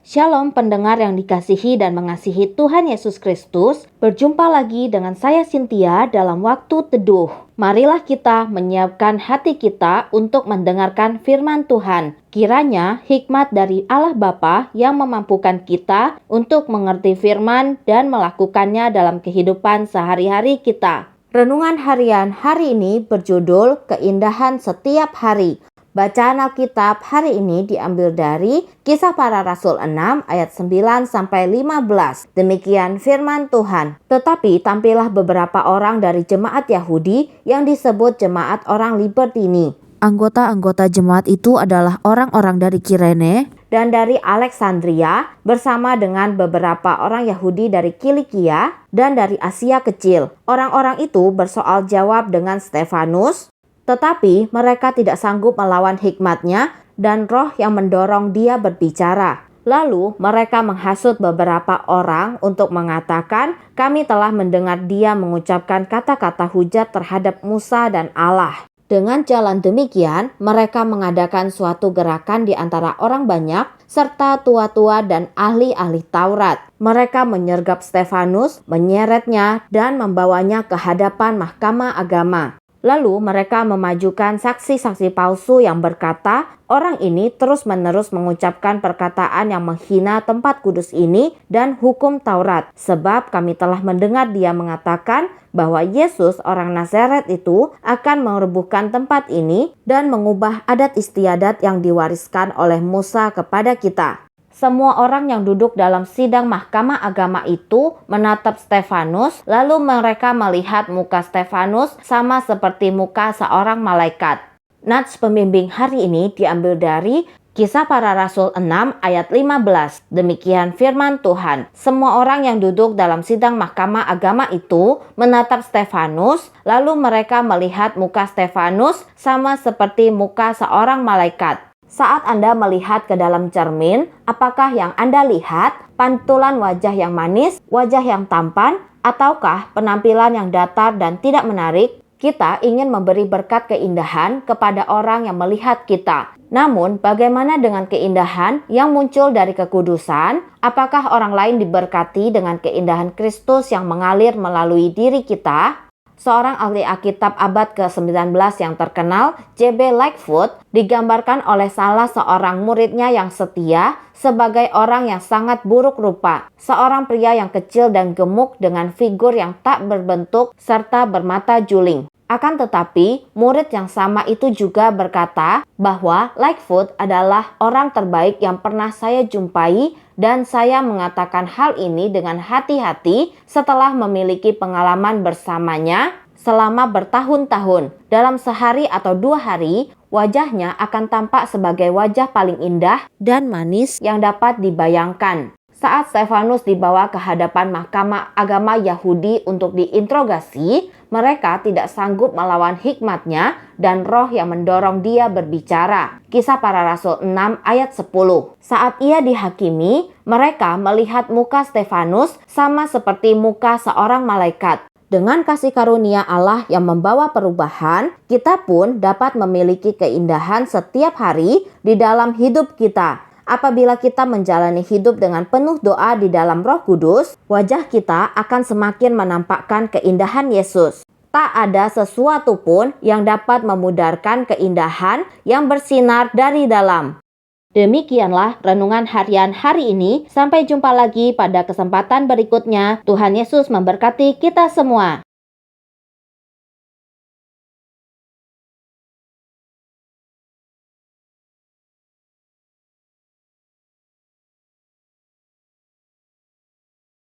Shalom pendengar yang dikasihi dan mengasihi Tuhan Yesus Kristus. Berjumpa lagi dengan saya Cynthia dalam waktu teduh. Marilah kita menyiapkan hati kita untuk mendengarkan firman Tuhan. Kiranya hikmat dari Allah Bapa yang memampukan kita untuk mengerti firman dan melakukannya dalam kehidupan sehari-hari kita. Renungan harian hari ini berjudul Keindahan Setiap Hari. Bacaan Alkitab hari ini diambil dari Kisah Para Rasul 6 ayat 9-15. Demikian firman Tuhan. Tetapi tampillah beberapa orang dari jemaat Yahudi yang disebut jemaat orang Libertini. Anggota-anggota jemaat itu adalah orang-orang dari Kirene dan dari Alexandria bersama dengan beberapa orang Yahudi dari Kilikia dan dari Asia Kecil. Orang-orang itu bersoal jawab dengan Stefanus, tetapi mereka tidak sanggup melawan hikmatnya dan roh yang mendorong dia berbicara. Lalu mereka menghasut beberapa orang untuk mengatakan, kami telah mendengar dia mengucapkan kata-kata hujat terhadap Musa dan Allah. Dengan jalan demikian, mereka mengadakan suatu gerakan di antara orang banyak, serta tua-tua dan ahli-ahli Taurat. Mereka menyergap Stefanus, menyeretnya, dan membawanya ke hadapan mahkamah agama. Lalu mereka memajukan saksi-saksi palsu yang berkata, orang ini terus-menerus mengucapkan perkataan yang menghina tempat kudus ini dan hukum Taurat. Sebab kami telah mendengar dia mengatakan bahwa Yesus orang Nazaret itu akan merobohkan tempat ini dan mengubah adat istiadat yang diwariskan oleh Musa kepada kita. Semua orang yang duduk dalam sidang mahkamah agama itu menatap Stefanus, lalu mereka melihat muka Stefanus sama seperti muka seorang malaikat. Nats pembimbing hari ini diambil dari Kisah Para Rasul 6 ayat 15. Demikian firman Tuhan. Semua orang yang duduk dalam sidang mahkamah agama itu menatap Stefanus, lalu mereka melihat muka Stefanus sama seperti muka seorang malaikat. Saat Anda melihat ke dalam cermin, apakah yang Anda lihat? Pantulan wajah yang manis, wajah yang tampan, ataukah penampilan yang datar dan tidak menarik? Kita ingin memberi berkat keindahan kepada orang yang melihat kita. Namun, bagaimana dengan keindahan yang muncul dari kekudusan? Apakah orang lain diberkati dengan keindahan Kristus yang mengalir melalui diri kita? Seorang ahli Alkitab abad ke-19 yang terkenal, J.B. Lightfoot, digambarkan oleh salah seorang muridnya yang setia sebagai orang yang sangat buruk rupa. Seorang pria yang kecil dan gemuk dengan figur yang tak berbentuk serta bermata juling. Akan tetapi, murid yang sama itu juga berkata bahwa Lightfoot adalah orang terbaik yang pernah saya jumpai dan saya mengatakan hal ini dengan hati-hati setelah memiliki pengalaman bersamanya selama bertahun-tahun. Dalam sehari atau 2 hari, wajahnya akan tampak sebagai wajah paling indah dan manis yang dapat dibayangkan. Saat Stefanus dibawa ke hadapan mahkamah agama Yahudi untuk diinterogasi, mereka tidak sanggup melawan hikmatnya dan roh yang mendorong dia berbicara. Kisah Para Rasul 6 ayat 10. Saat ia dihakimi, mereka melihat muka Stefanus sama seperti muka seorang malaikat. Dengan kasih karunia Allah yang membawa perubahan, kita pun dapat memiliki keindahan setiap hari di dalam hidup kita. Apabila kita menjalani hidup dengan penuh doa di dalam Roh Kudus, wajah kita akan semakin menampakkan keindahan Yesus. Tak ada sesuatu pun yang dapat memudarkan keindahan yang bersinar dari dalam. Demikianlah renungan harian hari ini. Sampai jumpa lagi pada kesempatan berikutnya. Tuhan Yesus memberkati kita semua.